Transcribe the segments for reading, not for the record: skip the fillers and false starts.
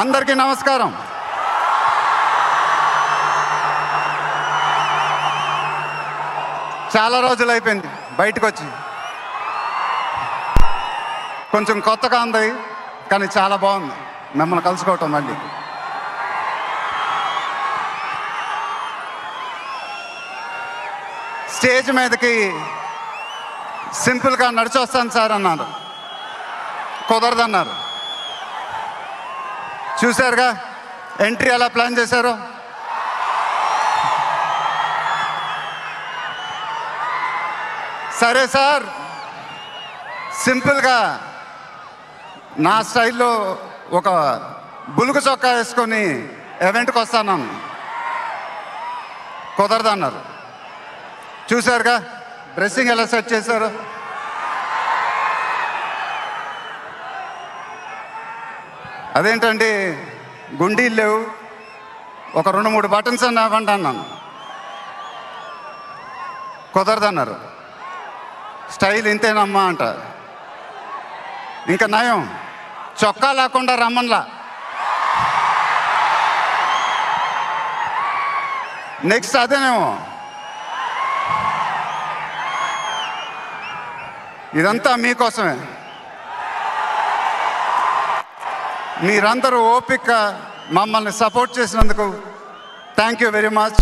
అందరికీ నమస్కారం. చాలా రోజులు అయిపోయింది బయటకు వచ్చి. కొంచెం కొత్తగా ఉంది, కానీ చాలా బాగుంది మిమ్మల్ని కలుసుకోవటం. మళ్ళీ స్టేజ్ మీదకి సింపుల్గా నడిచొస్తాను సార్ అన్నారు. కుదరదన్నారు. చూశారుగా ఎంట్రీ ఎలా ప్లాన్ చేశారో. సరే సార్, సింపుల్గా నా స్టైల్లో ఒక బులుగు చొక్కా వేసుకొని ఈవెంట్కి వస్తాను. కుదరదన్నారు. చూశారుగా డ్రెస్సింగ్ ఎలా సెట్ చేశారు. అదేంటండి గుండీలు లేవు, ఒక 2-3 బటన్స్ అని ఇవ్వండి అన్నాను. కుదరదన్నారు. స్టైల్ ఇంతేనమ్మా అంట. ఇంకా నయం, చొక్కా లేకుండా రమ్మన్లా. నెక్స్ట్ అదేనేమో. ఇదంతా మీకోసమే. మీరందరూ ఓపిక మమ్మల్ని సపోర్ట్ చేసినందుకు thank you very much.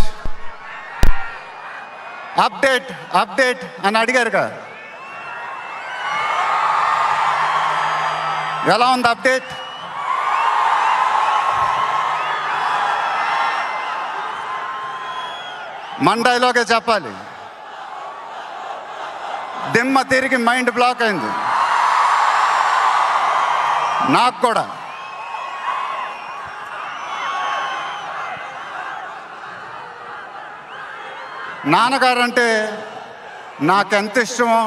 Update update అని అడిగారుగా, ఎలా ఉంది అప్డేట్? మండైలోకే చెప్పాలి. దిమ్మ తిరిగి మైండ్ బ్లాక్ అయింది నాకు కూడా. నాన్నగారంటే నాకెంత ఇష్టమో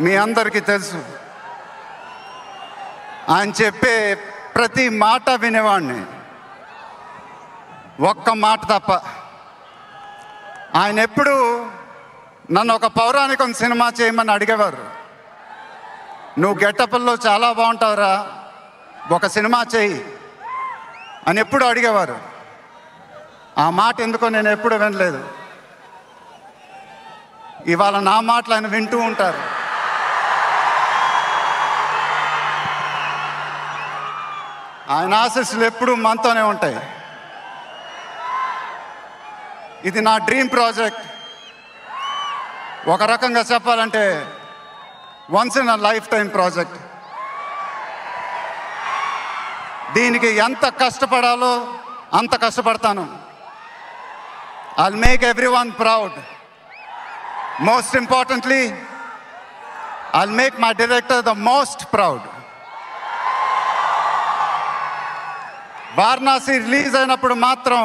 మీ అందరికీ తెలుసు. ఆయన చెప్పే ప్రతి మాట వినేవాడిని, ఒక్క మాట తప్ప. ఆయన ఎప్పుడు నన్ను ఒక పౌరాణికం సినిమా చేయమని అడిగేవారు. నువ్వు గెటప్ల్లో చాలా బాగుంటావురా, ఒక సినిమా చేయి అని ఎప్పుడు అడిగేవారు. ఆ మాట ఎందుకో నేను ఎప్పుడు వినలేదు. ఇవాళ నా మాటలు ఆయన వింటూ ఉంటారు. ఆయన ఆశీస్సులు ఎప్పుడూ మనతోనే ఉంటాయి. ఇది నా డ్రీమ్ ప్రాజెక్ట్. ఒక రకంగా చెప్పాలంటే once in a lifetime project. దీనికి ఎంత కష్టపడాలో అంత కష్టపడతాను. I'll make everyone proud. Most importantly, I'll make my director the most proud. Varanasi release అయినప్పుడు మాత్రం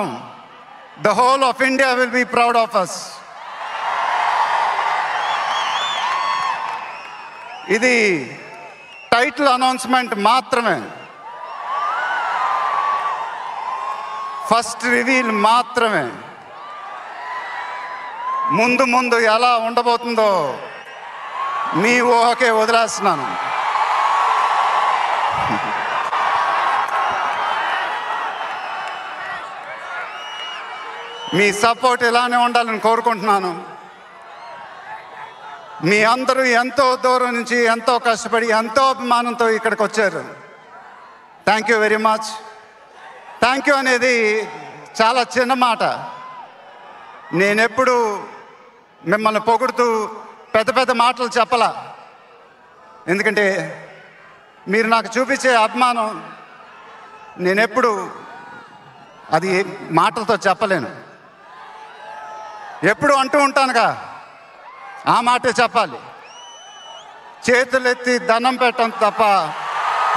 the whole of India will be proud of us. ఇది టైటిల్ అనౌన్స్మెంట్ మాత్రమే, first reveal మాత్రమే. ముందు ముందు ఎలా ఉండబోతుందో మీ ఊహకే వదిలేస్తున్నాను. మీ సపోర్ట్ ఇలానే ఉండాలని కోరుకుంటున్నాను. మీ అందరూ ఎంతో దూరం నుంచి ఎంతో కష్టపడి ఎంతో అభిమానంతో ఇక్కడికి వచ్చారు. Thank you very much. Thank you అనేది చాలా చిన్న మాట. నేనెప్పుడు మిమ్మల్ని పొగుడుతూ పెద్ద పెద్ద మాటలు చెప్పలా. ఎందుకంటే మీరు నాకు చూపించే అభిమానం నేనెప్పుడు అది మాటలతో చెప్పలేను. ఎప్పుడు అంటూ ఉంటానుగా, ఆ మాటే చెప్పాలి. చేతులెత్తి దండం పెట్టడం తప్ప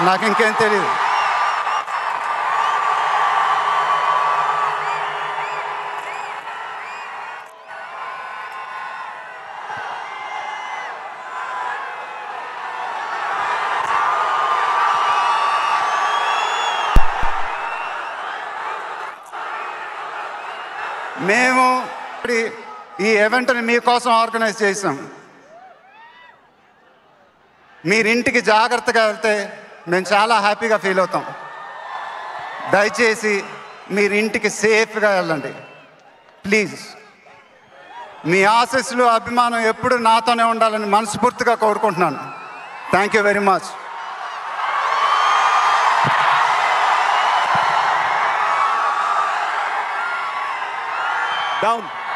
నాకు ఇంకేం తెలియదు. మేము ఈ ఈవెంట్ని మీకోసం ఆర్గనైజ్ చేసాం. మీరింటికి జాగ్రత్తగా వెళ్తే మేము చాలా హ్యాపీగా ఫీల్ అవుతాం. దయచేసి మీరు ఇంటికి సేఫ్గా వెళ్ళండి ప్లీజ్. మీ ఆశీస్సులు అభిమానం ఎప్పుడు నాతోనే ఉండాలని మనస్ఫూర్తిగా కోరుకుంటున్నాను. Thank you very much. Down.